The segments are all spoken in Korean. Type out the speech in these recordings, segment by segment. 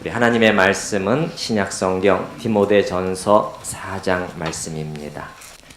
우리 하나님의 말씀은 신약성경 디모데전서 4장 말씀입니다.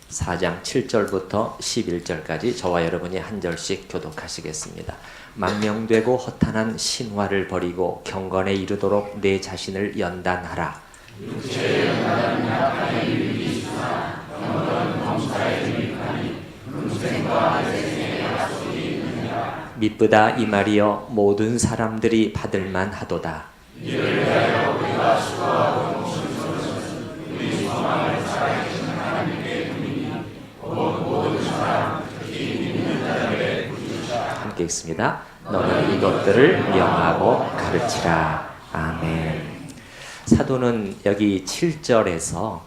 4장 7절부터 11절까지 저와 여러분이 한 절씩 교독하시겠습니다. 망령되고 허탄한 신화를 버리고 경건에 이르도록 내 자신을 연단하라. 육체의 연단은 약간의 유익이 있으나 경건은 범사에 유익하니 금생과 내생의 약속이 있느니라. 미쁘다 이 말이여 모든 사람들이 받을만 하도다. 이를 위하여 우리가 수고하고 목숨을 것은 우리 소망을 살아계신 하나님께 드리니 모든 사람 특히 믿는 자들의 구주자. 함께 읽습니다. 너는 이것들을 명하고 가르치라. 아멘. 사도는 여기 7절에서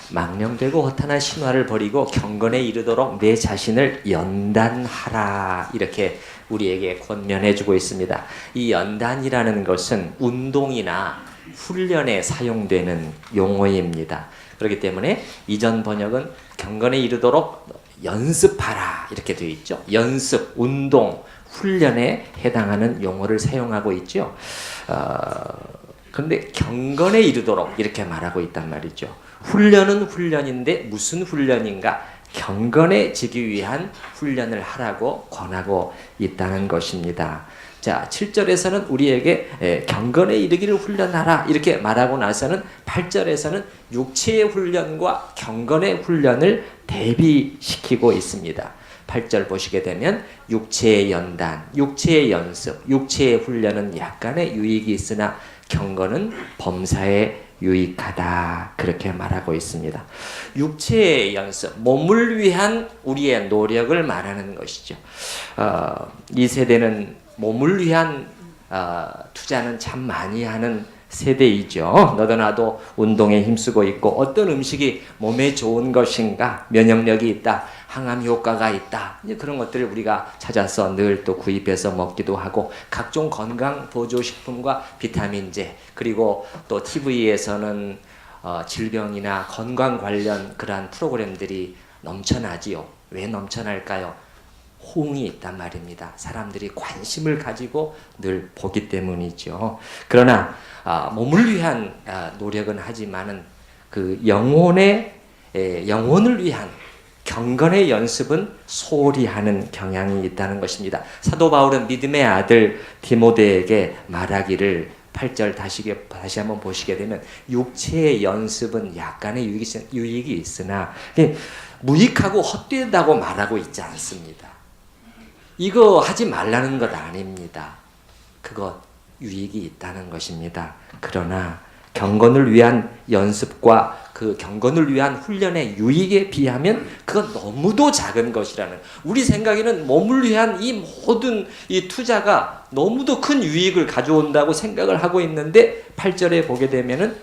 망령되고 허탄한 신화를 버리고 경건에 이르도록 내 자신을 연단하라 이렇게 우리에게 권면해주고 있습니다. 이 연단이라는 것은 운동이나 훈련에 사용되는 용어입니다. 그렇기 때문에 이전 번역은 경건에 이르도록 연습하라 이렇게 되어 있죠. 연습, 운동, 훈련에 해당하는 용어를 사용하고 있죠. 그런데 경건에 이르도록 이렇게 말하고 있단 말이죠. 훈련은 훈련인데 무슨 훈련인가? 경건해지기 위한 훈련을 하라고 권하고 있다는 것입니다. 자, 7절에서는 우리에게 경건에 이르기를 훈련하라 이렇게 말하고 나서는 8절에서는 육체의 훈련과 경건의 훈련을 대비시키고 있습니다. 8절 보시게 되면 육체의 연단, 육체의 연습, 육체의 훈련은 약간의 유익이 있으나 경건은 범사에 유익하다 그렇게 말하고 있습니다. 육체의 연습, 몸을 위한 우리의 노력을 말하는 것이죠. 이 세대는 몸을 위한 투자는 참 많이 하는 세대이죠. 너도 나도 운동에 힘쓰고 있고 어떤 음식이 몸에 좋은 것인가, 면역력이 있다, 항암 효과가 있다, 그런 것들을 우리가 찾아서 늘 또 구입해서 먹기도 하고 각종 건강 보조식품과 비타민제 그리고 또 TV에서는 질병이나 건강 관련 그러한 프로그램들이 넘쳐나지요. 왜 넘쳐날까요? 호응이 있단 말입니다. 사람들이 관심을 가지고 늘 보기 때문이죠. 그러나 몸을 위한 노력은 하지만은 그 영혼을 위한 경건의 연습은 소홀히 하는 경향이 있다는 것입니다. 사도 바울은 믿음의 아들 디모데에게 말하기를 8절 다시 한번 보시게 되면 육체의 연습은 약간의 유익이 있으나 무익하고 헛되다고 말하고 있지 않습니다. 이거 하지 말라는 것 아닙니다. 그것 유익이 있다는 것입니다. 그러나 경건을 위한 연습과 그 경건을 위한 훈련의 유익에 비하면 그건 너무도 작은 것이라는, 우리 생각에는 몸을 위한 이 모든 이 투자가 너무도 큰 유익을 가져온다고 생각을 하고 있는데 8절에 보게 되면은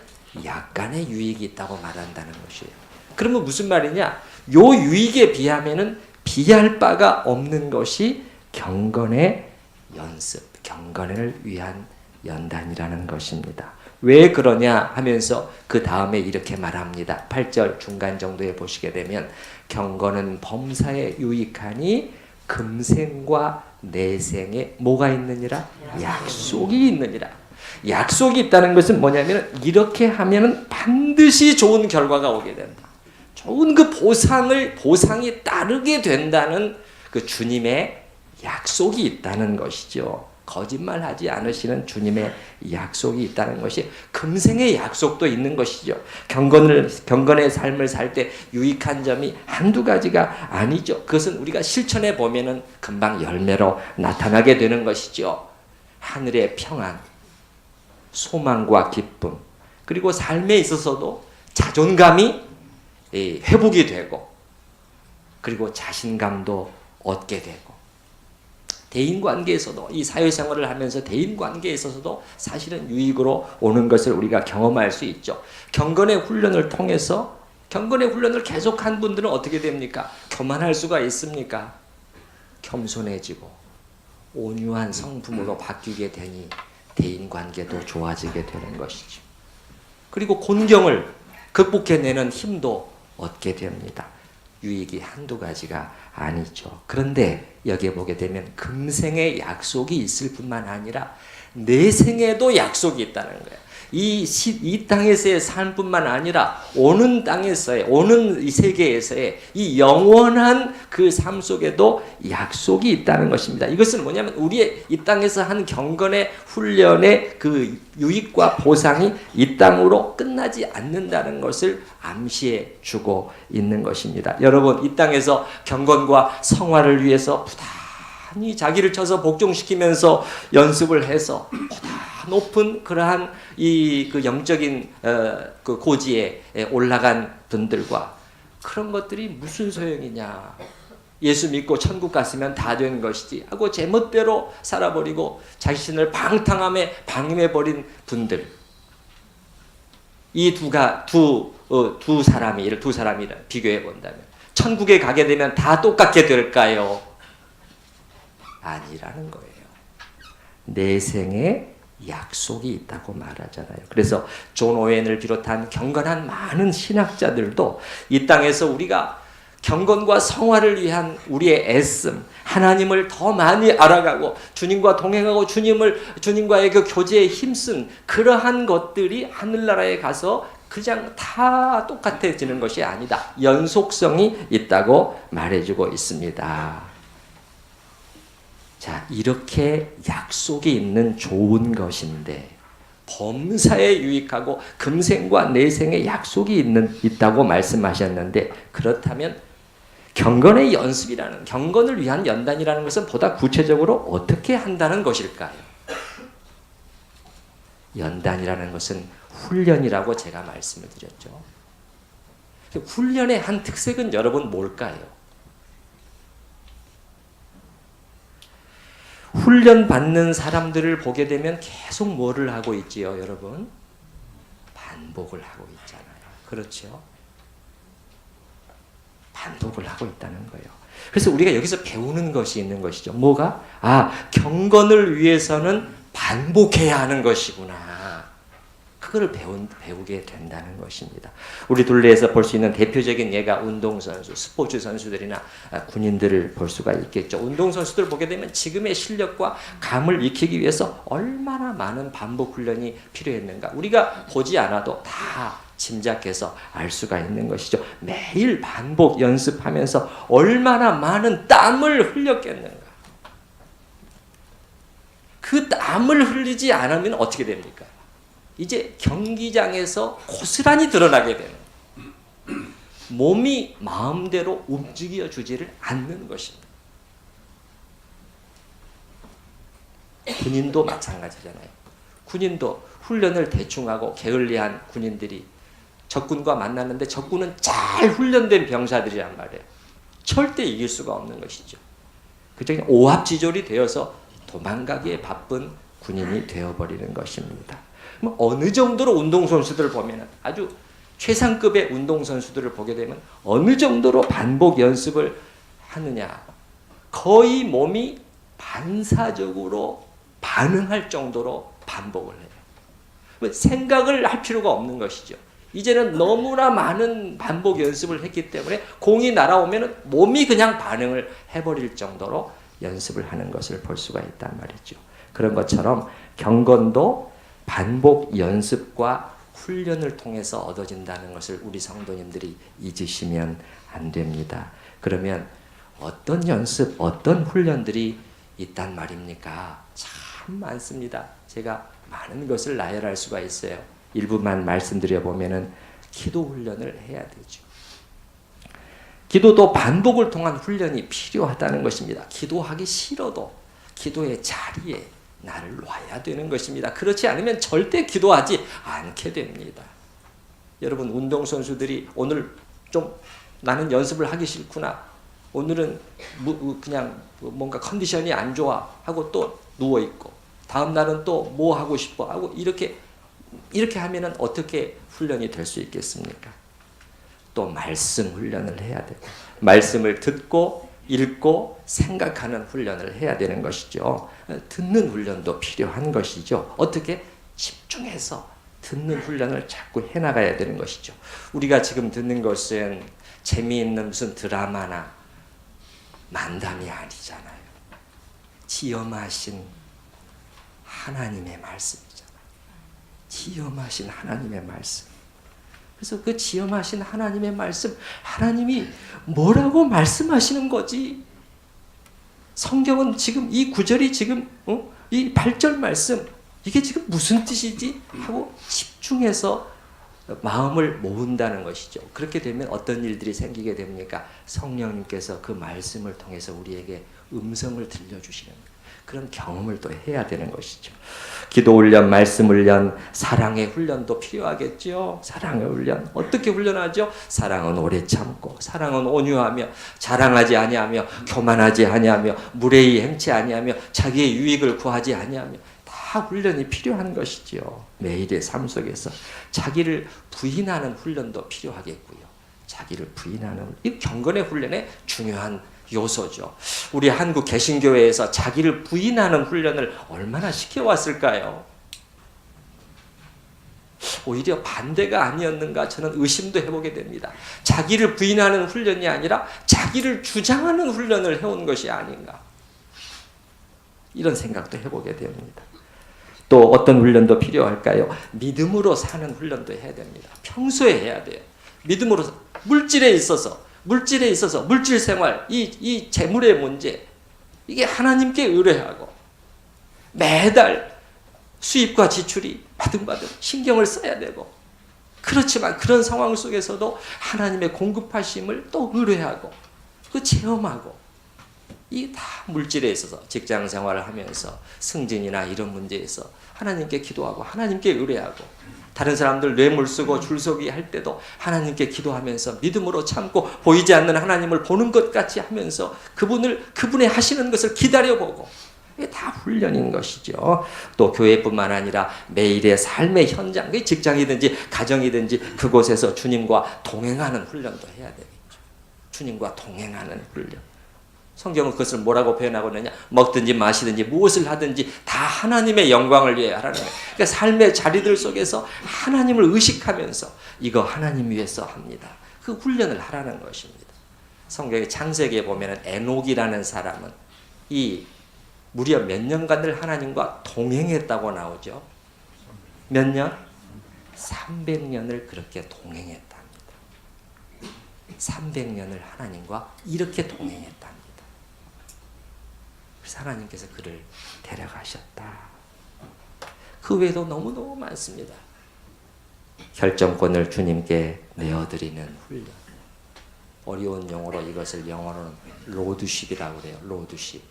약간의 유익이 있다고 말한다는 것이에요. 그러면 무슨 말이냐? 요 유익에 비하면은 비할 바가 없는 것이 경건의 연습, 경건을 위한 연단이라는 것입니다. 왜 그러냐 하면서 그 다음에 이렇게 말합니다. 8절 중간 정도에 보시게 되면 경건은 범사에 유익하니 금생과 내생에 뭐가 있느니라? 약속이 있느니라. 약속이 있다는 것은 뭐냐면 이렇게 하면 반드시 좋은 결과가 오게 된다. 좋은 그 보상이 따르게 된다는 그 주님의 약속이 있다는 것이죠. 거짓말하지 않으시는 주님의 약속이 있다는 것이 금생의 약속도 있는 것이죠. 경건의 삶을 살 때 유익한 점이 한두 가지가 아니죠. 그것은 우리가 실천해 보면은 금방 열매로 나타나게 되는 것이죠. 하늘의 평안, 소망과 기쁨, 그리고 삶에 있어서도 자존감이 회복이 되고, 그리고 자신감도 얻게 되고, 대인관계에서도 이 사회생활을 하면서 대인관계에 있어서도 사실은 유익으로 오는 것을 우리가 경험할 수 있죠. 경건의 훈련을 통해서 경건의 훈련을 계속한 분들은 어떻게 됩니까? 교만할 수가 있습니까? 겸손해지고 온유한 성품으로 바뀌게 되니 대인관계도 좋아지게 되는 것이죠. 그리고 곤경을 극복해내는 힘도 얻게 됩니다. 유익이 한두 가지가 아니죠. 그런데 여기에 보게 되면 금생의 약속이 있을 뿐만 아니라 내생에도 약속이 있다는 거예요. 이 땅에서의 삶뿐만 아니라 오는 땅에서의, 오는 이 세계에서의 이 영원한 그 삶 속에도 약속이 있다는 것입니다. 이것은 뭐냐면 우리의 이 땅에서 한 경건의 훈련의 그 유익과 보상이 이 땅으로 끝나지 않는다는 것을 암시해 주고 있는 것입니다. 여러분, 이 땅에서 경건과 성화를 위해서 부단히 자기를 쳐서 복종시키면서 연습을 해서 높은 그러한 그 영적인 그 고지에 올라간 분들과 그런 것들이 무슨 소용이냐. 예수 믿고 천국 갔으면 다 된 것이지 하고 제멋대로 살아버리고 자신을 방탕함에 방임해버린 분들. 이 두 사람이 비교해 본다면 천국에 가게 되면 다 똑같게 될까요? 아니라는 거예요. 내생에 약속이 있다고 말하잖아요. 그래서 존 오웬을 비롯한 경건한 많은 신학자들도 이 땅에서 우리가 경건과 성화를 위한 우리의 애씀, 하나님을 더 많이 알아가고 주님과 동행하고 주님과의 그 교제에 힘쓴 그러한 것들이 하늘나라에 가서 그냥 다 똑같아지는 것이 아니다. 연속성이 있다고 말해주고 있습니다. 자, 이렇게 약속이 있는 좋은 것인데 범사에 유익하고 금생과 내생에 약속이 있다고 말씀하셨는데 그렇다면 경건의 연습이라는, 경건을 위한 연단이라는 것은 보다 구체적으로 어떻게 한다는 것일까요? 연단이라는 것은 훈련이라고 제가 말씀을 드렸죠. 훈련의 한 특색은 여러분 뭘까요? 훈련 받는 사람들을 보게 되면 계속 뭐를 하고 있지요, 여러분? 반복을 하고 있잖아요. 그렇죠? 반복을 하고 있다는 거예요. 그래서 우리가 여기서 배우는 것이 있는 것이죠. 뭐가? 경건을 위해서는 반복해야 하는 것이구나. 그거를 배우게 된다는 것입니다. 우리 둘레에서 볼 수 있는 대표적인 예가 운동선수, 스포츠 선수들이나 군인들을 볼 수가 있겠죠. 운동선수들 보게 되면 지금의 실력과 감을 익히기 위해서 얼마나 많은 반복 훈련이 필요했는가. 우리가 보지 않아도 다 짐작해서 알 수가 있는 것이죠. 매일 반복 연습하면서 얼마나 많은 땀을 흘렸겠는가. 그 땀을 흘리지 않으면 어떻게 됩니까? 이제 경기장에서 고스란히 드러나게 되는, 몸이 마음대로 움직여주지를 않는 것입니다. 군인도 마찬가지잖아요. 군인도 훈련을 대충 하고 게을리한 군인들이 적군과 만났는데 적군은 잘 훈련된 병사들이란 말이에요. 절대 이길 수가 없는 것이죠. 그저 오합지졸이 되어서 도망가기에 바쁜 군인이 되어버리는 것입니다. 어느 정도로 운동선수들을 보면, 아주 최상급의 운동선수들을 보게 되면 어느 정도로 반복 연습을 하느냐, 거의 몸이 반사적으로 반응할 정도로 반복을 해요. 생각을 할 필요가 없는 것이죠. 이제는 너무나 많은 반복 연습을 했기 때문에 공이 날아오면 몸이 그냥 반응을 해버릴 정도로 연습을 하는 것을 볼 수가 있단 말이죠. 그런 것처럼 경건도 반복 연습과 훈련을 통해서 얻어진다는 것을 우리 성도님들이 잊으시면 안 됩니다. 그러면 어떤 연습, 어떤 훈련들이 있단 말입니까? 참 많습니다. 제가 많은 것을 나열할 수가 있어요. 일부만 말씀드려 보면은 기도 훈련을 해야 되죠. 기도도 반복을 통한 훈련이 필요하다는 것입니다. 기도하기 싫어도 기도의 자리에 나를 놔야 되는 것입니다. 그렇지 않으면 절대 기도하지 않게 됩니다. 여러분, 운동선수들이 오늘 좀 나는 연습을 하기 싫구나, 오늘은 그냥 뭔가 컨디션이 안 좋아 하고 또 누워있고, 다음 날은 또 뭐 하고 싶어 하고 이렇게 하면은 어떻게 훈련이 될 수 있겠습니까? 또 말씀 훈련을 해야 되고, 말씀을 듣고 읽고 생각하는 훈련을 해야 되는 것이죠. 듣는 훈련도 필요한 것이죠. 어떻게? 집중해서 듣는 훈련을 자꾸 해나가야 되는 것이죠. 우리가 지금 듣는 것은 재미있는 무슨 드라마나 만담이 아니잖아요. 지엄하신 하나님의 말씀이잖아요. 지엄하신 하나님의 말씀. 그래서 그 지엄하신 하나님의 말씀, 하나님이 뭐라고 말씀하시는 거지? 성경은 지금 이 구절이 지금 이 8절 말씀 이게 지금 무슨 뜻이지? 하고 집중해서 마음을 모은다는 것이죠. 그렇게 되면 어떤 일들이 생기게 됩니까? 성령님께서 그 말씀을 통해서 우리에게 음성을 들려주시는 그런 경험을 또 해야 되는 것이죠. 기도 훈련, 말씀 훈련, 사랑의 훈련도 필요하겠죠. 사랑의 훈련. 어떻게 훈련하죠? 사랑은 오래 참고, 사랑은 온유하며, 자랑하지 아니하며, 교만하지 아니하며, 무례히 행치 아니하며, 자기의 유익을 구하지 아니하며, 다 훈련이 필요한 것이지요. 매일의 삶 속에서 자기를 부인하는 훈련도 필요하겠고요. 자기를 부인하는 이 경건의 훈련의 중요한 요소죠. 우리 한국 개신교회에서 자기를 부인하는 훈련을 얼마나 시켜왔을까요? 오히려 반대가 아니었는가 저는 의심도 해보게 됩니다. 자기를 부인하는 훈련이 아니라 자기를 주장하는 훈련을 해온 것이 아닌가, 이런 생각도 해보게 됩니다. 또 어떤 훈련도 필요할까요? 믿음으로 사는 훈련도 해야 됩니다. 평소에 해야 돼요. 믿음으로, 물질에 있어서 물질 생활, 이 재물의 문제, 이게 하나님께 의뢰하고 매달 수입과 지출이 바등바등 신경을 써야 되고, 그렇지만 그런 상황 속에서도 하나님의 공급하심을 또 의뢰하고 그 체험하고, 이 다 물질에 있어서 직장 생활을 하면서 승진이나 이런 문제에서 하나님께 기도하고 하나님께 의뢰하고, 다른 사람들 뇌물 쓰고 줄서기 할 때도 하나님께 기도하면서 믿음으로 참고 보이지 않는 하나님을 보는 것 같이 하면서 그분의 하시는 것을 기다려보고, 이게 다 훈련인 것이죠. 또 교회뿐만 아니라 매일의 삶의 현장, 직장이든지 가정이든지 그곳에서 주님과 동행하는 훈련도 해야 되겠죠. 주님과 동행하는 훈련. 성경은 그것을 뭐라고 표현하고 있느냐? 먹든지 마시든지 무엇을 하든지 다 하나님의 영광을 위해 하라는 거예요. 그러니까 삶의 자리들 속에서 하나님을 의식하면서 이거 하나님 위해서 합니다. 그 훈련을 하라는 것입니다. 성경의 창세기에 보면 에녹이라는 사람은 이 무려 몇 년간을 하나님과 동행했다고 나오죠. 몇 년? 300년을 그렇게 동행했답니다. 300년을 하나님과 이렇게 동행했답니다. 그래서 하나님께서 그를 데려가셨다. 그 외에도 너무너무 많습니다. 결정권을 주님께 내어드리는 훈련. 어려운 용어로 이것을 영어로는 로드십이라고 그래요. 로드십.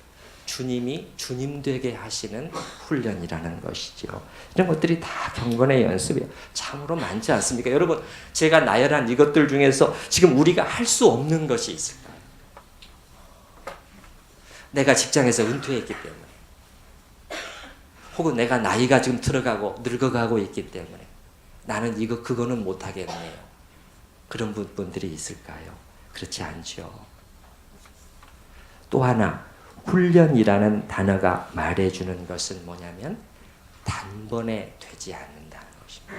주님이 주님 되게 하시는 훈련이라는 것이죠. 이런 것들이 다 경건의 연습이에요. 참으로 많지 않습니까? 여러분, 제가 나열한 이것들 중에서 지금 우리가 할 수 없는 것이 있을까요? 내가 직장에서 은퇴했기 때문에, 혹은 내가 나이가 지금 들어가고 늙어가고 있기 때문에 나는 그거는 못하겠네요. 그런 분들이 있을까요? 그렇지 않죠. 또 하나, 훈련이라는 단어가 말해주는 것은 뭐냐면 단번에 되지 않는다는 것입니다.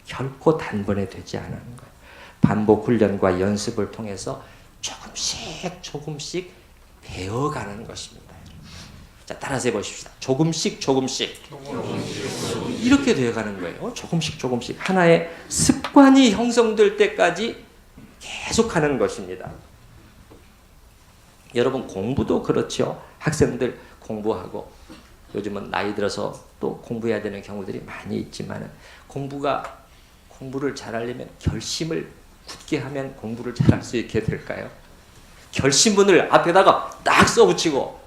결코 단번에 되지 않는 거예요. 반복 훈련과 연습을 통해서 조금씩 배워가는 것입니다. 자, 따라서 해보십시다. 조금씩 이렇게 되어가는 거예요. 조금씩 하나의 습관이 형성될 때까지 계속하는 것입니다. 여러분, 공부도 그렇죠. 학생들 공부하고 요즘은 나이 들어서 또 공부해야 되는 경우들이 많이 있지만, 공부를 잘하려면 결심을 굳게 하면 공부를 잘할 수 있게 될까요? 결심문을 앞에다가 딱 써붙이고,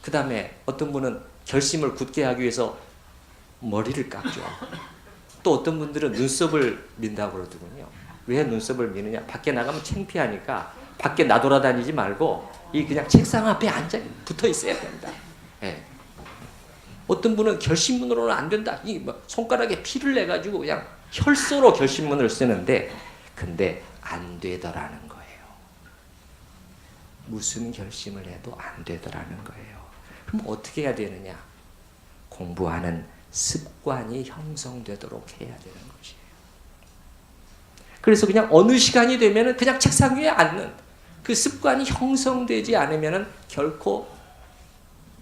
그 다음에 어떤 분은 결심을 굳게 하기 위해서 머리를 깎죠. 또 어떤 분들은 눈썹을 민다고 그러더군요. 왜 눈썹을 미느냐? 밖에 나가면 창피하니까 밖에 나돌아다니지 말고 그냥 책상 앞에 붙어 있어야 된다. 어떤 분은 결심문으로는 안 된다. 손가락에 피를 내가지고 그냥 혈서로 결심문을 쓰는데, 근데 안 되더라는 거예요. 무슨 결심을 해도 안 되더라는 거예요. 그럼 어떻게 해야 되느냐? 공부하는 습관이 형성되도록 해야 되는 것이에요. 그래서 그냥 어느 시간이 되면은 그냥 책상 위에 앉는 그 습관이 형성되지 않으면은 결코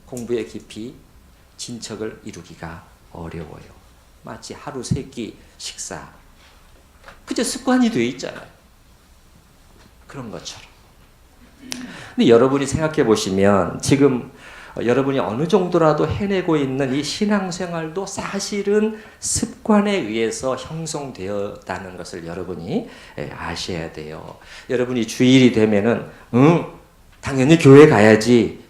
공부에 깊이 진척을 이루기가 어려워요. 마치 하루 세 끼 식사 그저 습관이 돼 있잖아요. 그런 것처럼. 근데 여러분이 생각해 보시면 지금 여러분이 어느 정도라도 해내고 있는 이 신앙생활도 사실은 습관에 의해서 형성되었다는 것을 여러분이 아셔야 돼요. 여러분이 주일이 되면은 당연히 교회 가야지.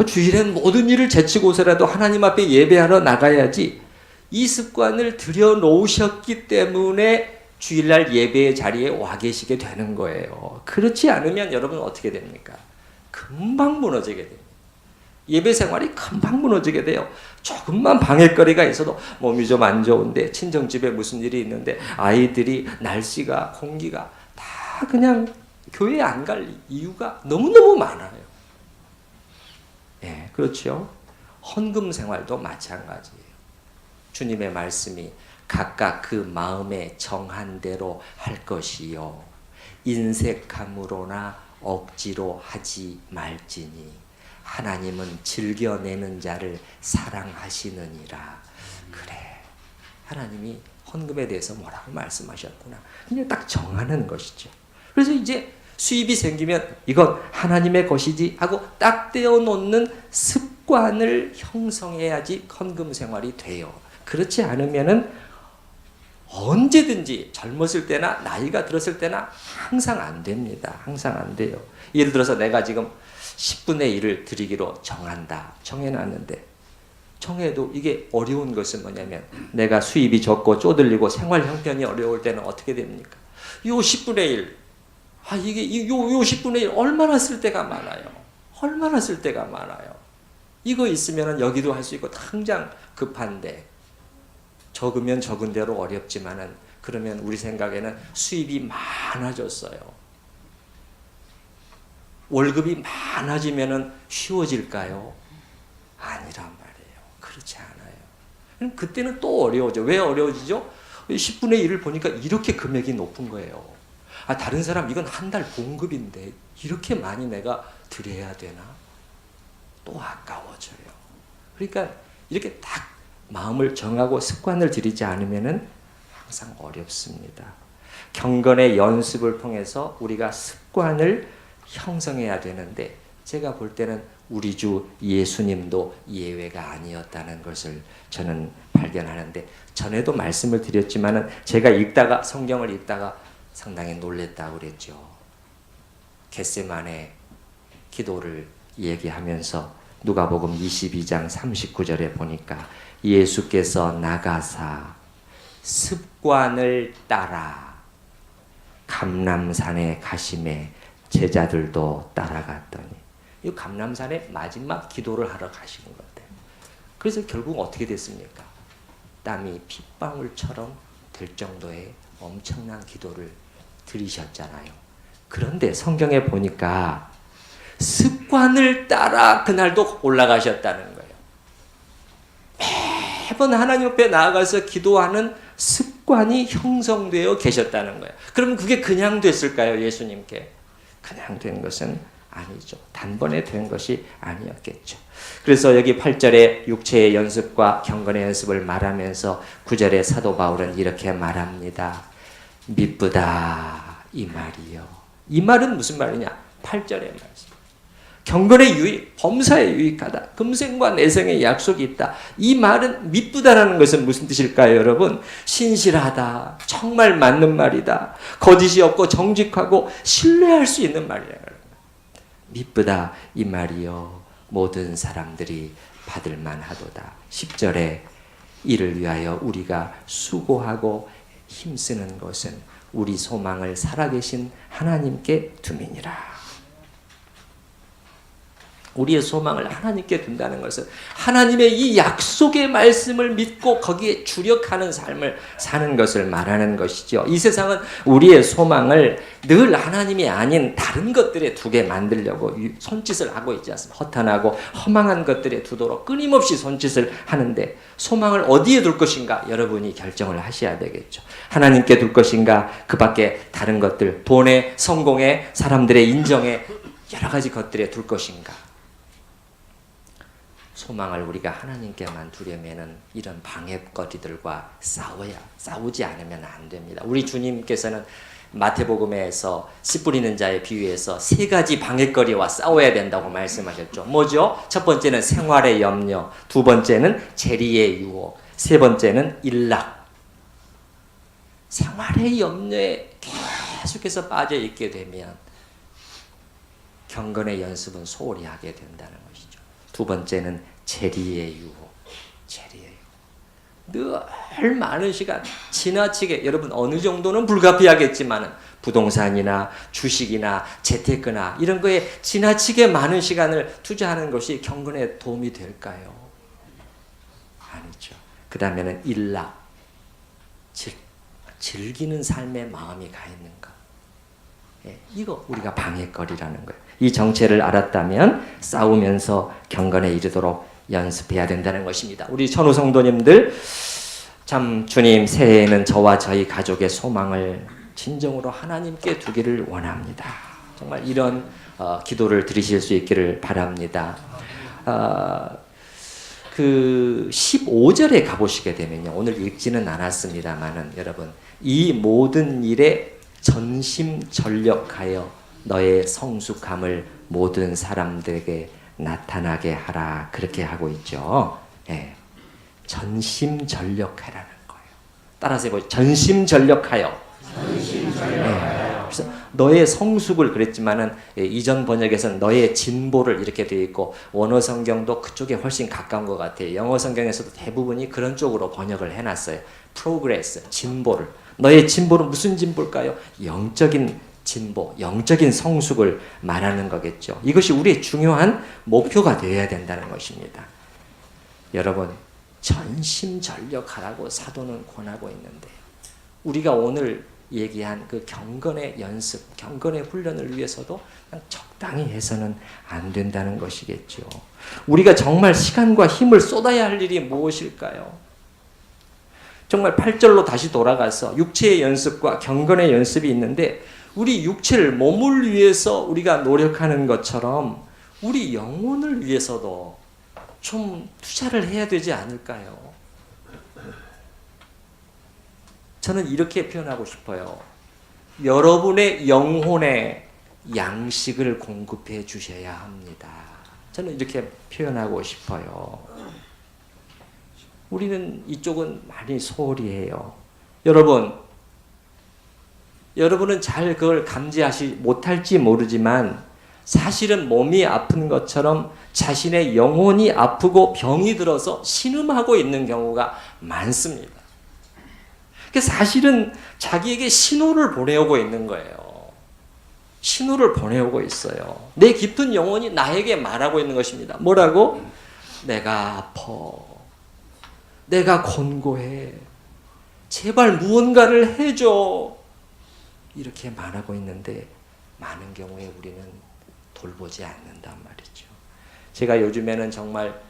주일엔 모든 일을 제치고서라도 하나님 앞에 예배하러 나가야지. 이 습관을 들여놓으셨기 때문에 주일날 예배의 자리에 와 계시게 되는 거예요. 그렇지 않으면 여러분 어떻게 됩니까? 금방 무너지게 됩니다. 예배 생활이 금방 무너지게 돼요. 조금만 방해거리가 있어도 몸이 좀 안 좋은데 친정집에 무슨 일이 있는데 아이들이 날씨가 공기가 다 그냥 교회에 안 갈 이유가 너무너무 많아요. 예, 그렇죠. 헌금 생활도 마찬가지예요. 주님의 말씀이 각각 그 마음에 정한 대로 할 것이요 인색함으로나 억지로 하지 말지니 하나님은 즐겨내는 자를 사랑하시느니라. 그래, 하나님이 헌금에 대해서 뭐라고 말씀하셨구나. 그냥 딱 정하는 것이죠. 그래서 이제 수입이 생기면 이건 하나님의 것이지 하고 딱 떼어 놓는 습관을 형성해야지 헌금 생활이 돼요. 그렇지 않으면은 언제든지 젊었을 때나 나이가 들었을 때나 항상 안 됩니다. 항상 안 돼요. 예를 들어서 내가 지금 10분의 1을 드리기로 정한다. 정해놨는데 정해도 이게 어려운 것은 뭐냐면 내가 수입이 적고 쪼들리고 생활 형편이 어려울 때는 어떻게 됩니까? 요 10분의 1 이게 요 10분의 1 얼마나 쓸 때가 많아요. 얼마나 쓸 때가 많아요. 이거 있으면 여기도 할 수 있고 당장 급한데 적으면 적은 대로 어렵지만은 그러면 우리 생각에는 수입이 많아졌어요. 월급이 많아지면은 쉬워질까요? 아니란 말이에요. 그렇지 않아요. 그때는 또 어려워져. 왜 어려워지죠? 10분의 1을 보니까 이렇게 금액이 높은 거예요. 다른 사람 이건 한 달 봉급인데 이렇게 많이 내가 드려야 되나? 또 아까워져요. 그러니까 이렇게 딱 마음을 정하고 습관을 들이지 않으면은 항상 어렵습니다. 경건의 연습을 통해서 우리가 습관을 형성해야 되는데 제가 볼 때는 우리 주 예수님도 예외가 아니었다는 것을 저는 발견하는데 전에도 말씀을 드렸지만은 제가 읽다가 성경을 읽다가 상당히 놀랬다고 그랬죠. 겟세마네 기도를 얘기하면서 누가복음 22장 39절에 보니까 예수께서 나가사 습관을 따라 감람산에 가심에 제자들도 따라갔더니 이 감람산에 마지막 기도를 하러 가시는 것 같아요. 그래서 결국 어떻게 됐습니까? 땀이 핏방울처럼 될 정도의 엄청난 기도를 드리셨잖아요. 그런데 성경에 보니까 습관을 따라 그날도 올라가셨다는 거예요. 매번 하나님 앞에 나아가서 기도하는 습관이 형성되어 계셨다는 거예요. 그러면 그게 그냥 됐을까요? 예수님께? 그냥 된 것은 아니죠. 단번에 된 것이 아니었겠죠. 그래서 여기 8절에 육체의 연습과 경건의 연습을 말하면서 9절에 사도 바울은 이렇게 말합니다. 미쁘다 이 말이요. 이 말은 무슨 말이냐? 8절의 말씀. 경건의 유익, 범사에 유익하다. 금생과 내생의 약속이 있다. 이 말은 미쁘다라는 것은 무슨 뜻일까요, 여러분? 신실하다. 정말 맞는 말이다. 거짓이 없고 정직하고 신뢰할 수 있는 말이에요. 미쁘다 이 말이요. 모든 사람들이 받을 만하도다. 10절에 이를 위하여 우리가 수고하고 힘쓰는 것은 우리 소망을 살아계신 하나님께 둠이니라. 우리의 소망을 하나님께 둔다는 것은 하나님의 이 약속의 말씀을 믿고 거기에 주력하는 삶을 사는 것을 말하는 것이죠. 이 세상은 우리의 소망을 늘 하나님이 아닌 다른 것들에 두게 만들려고 손짓을 하고 있지 않습니까? 허탄하고 허망한 것들에 두도록 끊임없이 손짓을 하는데 소망을 어디에 둘 것인가 여러분이 결정을 하셔야 되겠죠. 하나님께 둘 것인가 그 밖에 다른 것들, 돈에, 성공에, 사람들의 인정에 여러 가지 것들에 둘 것인가. 소망을 우리가 하나님께만 두려면은 이런 방해거리들과 싸우지 않으면 안 됩니다. 우리 주님께서는 마태복음에서 씨 뿌리는 자의 비유에서 세 가지 방해거리와 싸워야 된다고 말씀하셨죠. 뭐죠? 첫 번째는 생활의 염려, 두 번째는 재리의 유혹, 세 번째는 일락. 생활의 염려에 계속해서 빠져 있게 되면 경건의 연습은 소홀히 하게 된다는 것이죠. 두 번째는 재리의 유혹. 늘 많은 시간 지나치게 여러분 어느 정도는 불가피하겠지만 부동산이나 주식이나 재테크나 이런 거에 지나치게 많은 시간을 투자하는 것이 경건에 도움이 될까요? 아니죠. 그 다음에는 일락. 즐기는 삶에 마음이 가 있는가. 이거 우리가 방해거리라는 거예요. 이 정체를 알았다면 싸우면서 경건에 이르도록 연습해야 된다는 것입니다. 우리 천우 성도님들 참 주님 새해에는 저와 저희 가족의 소망을 진정으로 하나님께 두기를 원합니다. 정말 이런 기도를 드리실 수 있기를 바랍니다. 그 15절에 가보시게 되면요. 오늘 읽지는 않았습니다만은 여러분 이 모든 일에 전심전력하여 너의 성숙함을 모든 사람들에게 나타나게 하라. 그렇게 하고 있죠. 예. 전심전력하라는 거예요. 따라서 해보죠. 전심전력하여. 그래서 너의 성숙을 그랬지만은 이전 번역에서는 너의 진보를 이렇게 되어 있고 원어 성경도 그쪽에 훨씬 가까운 것 같아요. 영어 성경에서도 대부분이 그런 쪽으로 번역을 해놨어요. progress, 진보를. 너의 진보는 무슨 진보일까요? 영적인 진보, 영적인 성숙을 말하는 거겠죠. 이것이 우리의 중요한 목표가 되어야 된다는 것입니다. 여러분, 전심전력하라고 사도는 권하고 있는데 우리가 오늘 얘기한 그 경건의 연습, 경건의 훈련을 위해서도 그냥 적당히 해서는 안 된다는 것이겠죠. 우리가 정말 시간과 힘을 쏟아야 할 일이 무엇일까요? 정말 8절로 다시 돌아가서 육체의 연습과 경건의 연습이 있는데 우리 육체를 몸을 위해서 우리가 노력하는 것처럼 우리 영혼을 위해서도 좀 투자를 해야 되지 않을까요? 저는 이렇게 표현하고 싶어요. 여러분의 영혼에 양식을 공급해 주셔야 합니다. 저는 이렇게 표현하고 싶어요. 우리는 이쪽은 많이 소홀히 해요. 여러분은 잘 그걸 감지하지 못할지 모르지만 사실은 몸이 아픈 것처럼 자신의 영혼이 아프고 병이 들어서 신음하고 있는 경우가 많습니다. 사실은 자기에게 신호를 보내오고 있는 거예요. 신호를 보내오고 있어요. 내 깊은 영혼이 나에게 말하고 있는 것입니다. 뭐라고? 내가 아파. 내가 곤고해. 제발 무언가를 해줘. 이렇게 말하고 있는데 많은 경우에 우리는 돌보지 않는단 말이죠. 제가 요즘에는 정말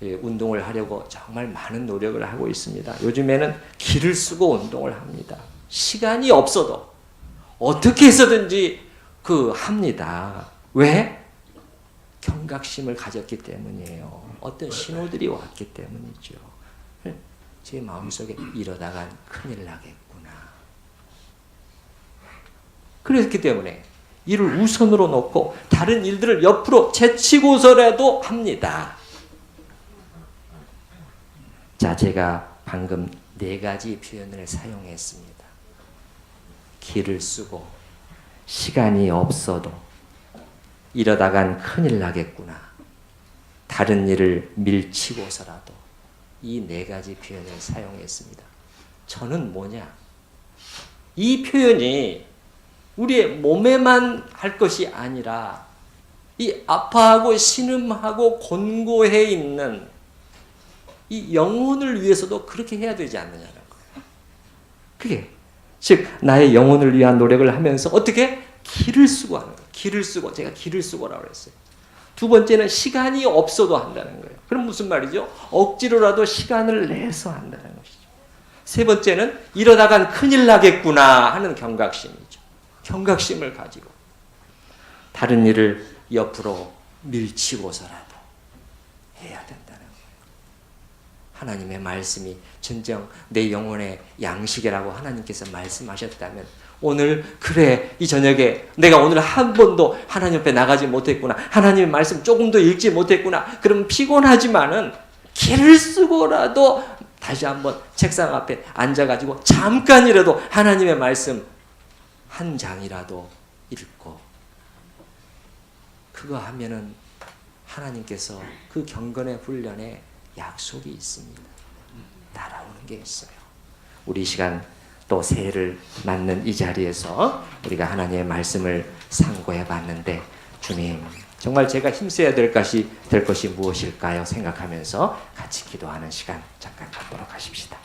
운동을 하려고 정말 많은 노력을 하고 있습니다. 요즘에는 기를 쓰고 운동을 합니다. 시간이 없어도 어떻게 해서든지 합니다. 왜? 경각심을 가졌기 때문이에요. 어떤 신호들이 왔기 때문이죠. 제 마음속에 이러다간 큰일 나겠구나. 그렇기 때문에 이를 우선으로 놓고 다른 일들을 옆으로 제치고서라도 합니다. 자, 제가 방금 4가지 표현을 사용했습니다. 기를 쓰고 시간이 없어도 이러다간 큰일 나겠구나. 다른 일을 밀치고서라도 이 4가지 표현을 사용했습니다. 저는 뭐냐? 이 표현이 우리의 몸에만 할 것이 아니라 이 아파하고 신음하고 곤고해 있는 이 영혼을 위해서도 그렇게 해야 되지 않느냐는 거예요. 그게 즉 나의 영혼을 위한 노력을 하면서 어떻게 길을 쓰고 하는 거예요. 길을 쓰고, 제가 길을 쓰고라고 그랬어요. 두 번째는 시간이 없어도 한다는 거예요. 그럼 무슨 말이죠? 억지로라도 시간을 내서 한다는 것이죠. 세 번째는 이러다간 큰일 나겠구나 하는 경각심이죠. 경각심을 가지고 다른 일을 옆으로 밀치고서라도 해야 된다는 거예요. 하나님의 말씀이 진정 내 영혼의 양식이라고 하나님께서 말씀하셨다면 오늘 그래 이 저녁에 내가 오늘 한 번도 하나님 앞에 나가지 못했구나, 하나님의 말씀 조금도 읽지 못했구나, 그럼 피곤하지만은 길을 쓰고라도 다시 한번 책상 앞에 앉아가지고 잠깐이라도 하나님의 말씀 한 장이라도 읽고, 그거 하면은 하나님께서 그 경건의 훈련에 약속이 있습니다. 따라오는 게 있어요. 우리 시간 또 새해를 맞는 이 자리에서 우리가 하나님의 말씀을 상고해 봤는데, 주님 정말 제가 힘써야 될 것이 무엇일까요? 생각하면서 같이 기도하는 시간 잠깐 갖도록 하십시다.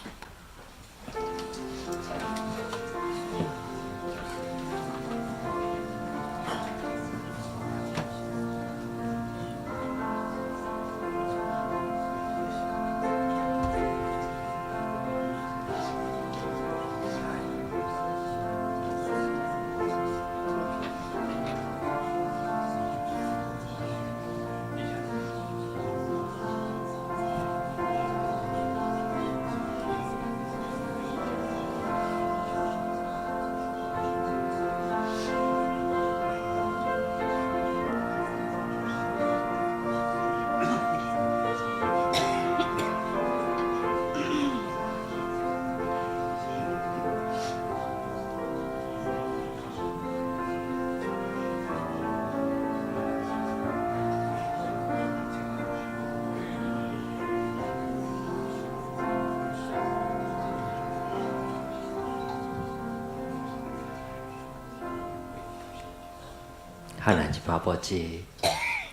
하나님 아버지,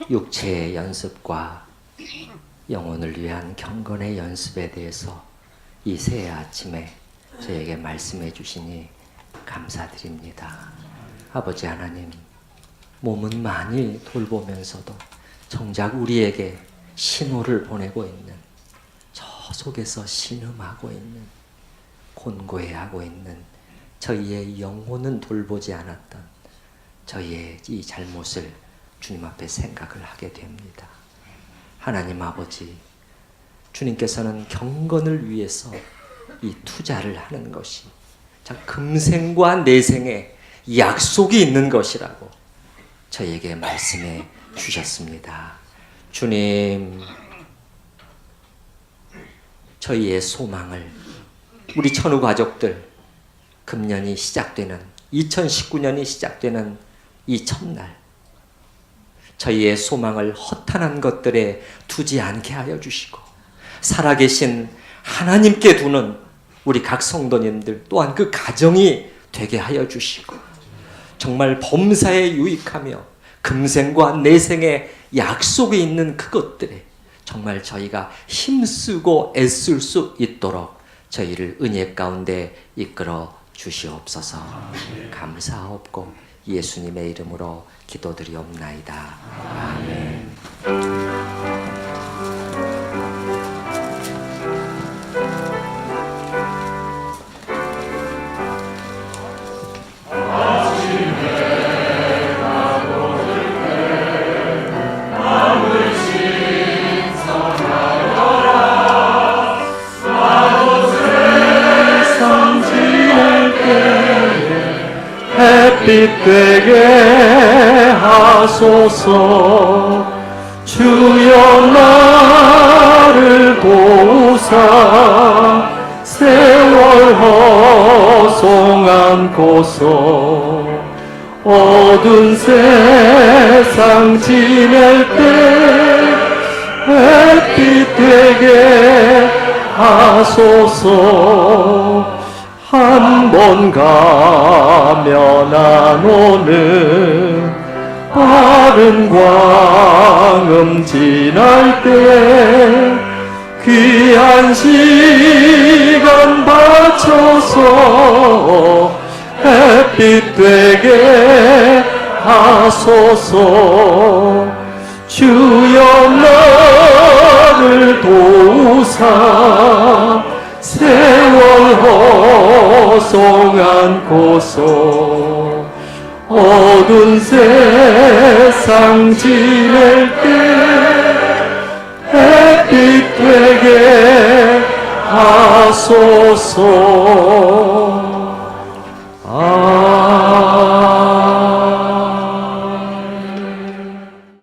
육체의 연습과 영혼을 위한 경건의 연습에 대해서 이 새해 아침에 저에게 말씀해 주시니 감사드립니다. 아버지 하나님, 몸은 많이 돌보면서도 정작 우리에게 신호를 보내고 있는, 저 속에서 신음하고 있는, 곤고해하고 있는 저희의 영혼은 돌보지 않았던 저희의 이 잘못을 주님 앞에 생각을 하게 됩니다. 하나님 아버지, 주님께서는 경건을 위해서 이 투자를 하는 것이 참 금생과 내생에 약속이 있는 것이라고 저희에게 말씀해 주셨습니다. 주님, 저희의 소망을, 우리 천우 가족들, 금년이 시작되는 2019년이 시작되는 이 첫날, 저희의 소망을 허탄한 것들에 두지 않게 하여 주시고, 살아계신 하나님께 두는 우리 각 성도님들 또한 그 가정이 되게 하여 주시고, 정말 범사에 유익하며 금생과 내생에 약속이 있는 그것들에 정말 저희가 힘쓰고 애쓸 수 있도록 저희를 은혜 가운데 이끌어 주시옵소서. 감사하옵고 예수님의 이름으로 기도드리옵나이다. 아멘. 햇빛 되게 하소서. 주여 나를 보사 세월 허송 않고서 어두운 세상 지낼 때 햇빛 되게 하소서. 한 번 가면 안 오는 빠른 광음 지날 때 귀한 시간 바쳐서 햇빛 되게 하소서. 주여 나를 도우사 세월 허송한고서 어두운 세상 지낼 때 햇빛 되게 하소서.